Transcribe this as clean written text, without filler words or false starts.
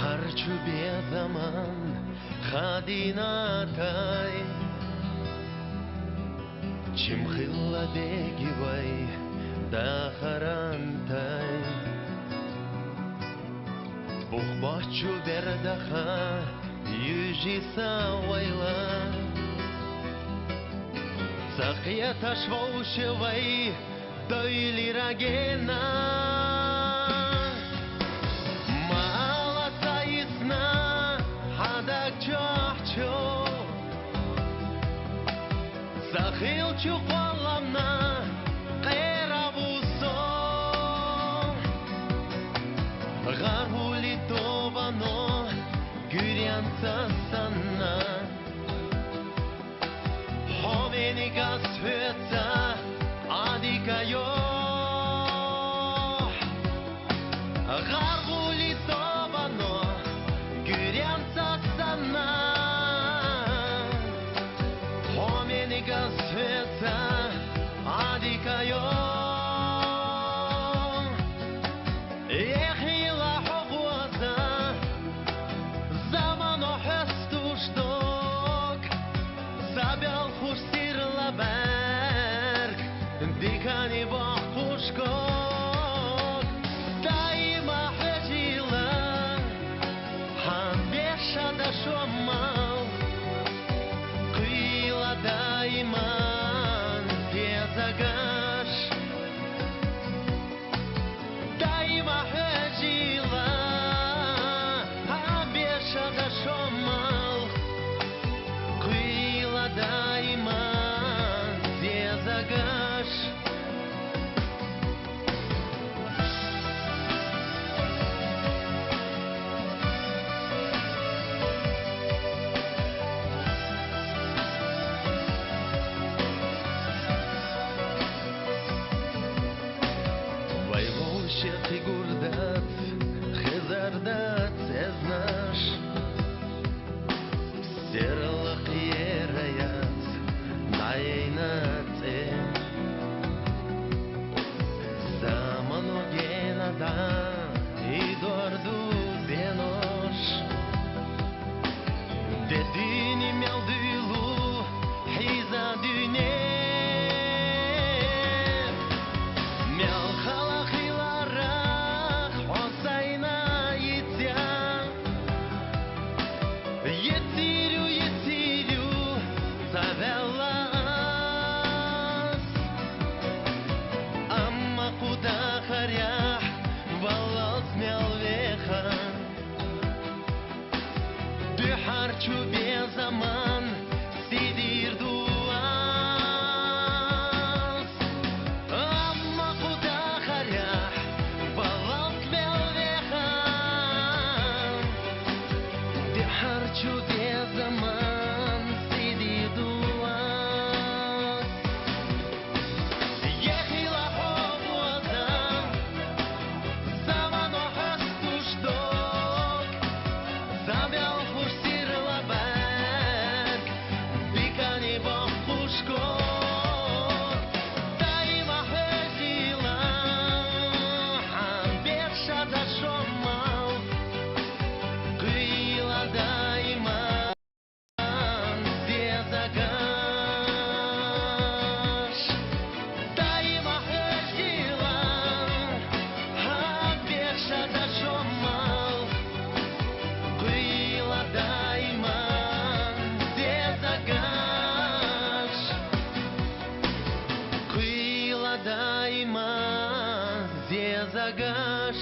Harçu bir zaman Khadinatai Chimkhilla begivay Dakharantai Bukhbachu berdaha Yujisa wayla Saqiya tashvaushivay Doili ragena Сахилчу қоламна қиравусо Ғарғули тобано гүрянца санна Ховенига свеца адикайо Ғарғули тобано гүрянца санна Света адикайо Ехила хогуаза Замано хестушток Забял хустирла берг Дикани бахушкок Даима хежила Хамбеша да шомал Кыйла даима Загаш Даима хежила Абеша да шомал Кыйла даима Загаш Щеки гурдат, хезардат, сезнаш Стерлах ераят, найнат Замано генада, идорду бенош Dedini meldulu, hiza düne Harçu bir zaman sidir duas Amma kuda kharah balat melvehan Di harçu bir zaman sidir duas Yehila hobwada zaman o hastuşdok Zabel Даима, Загаш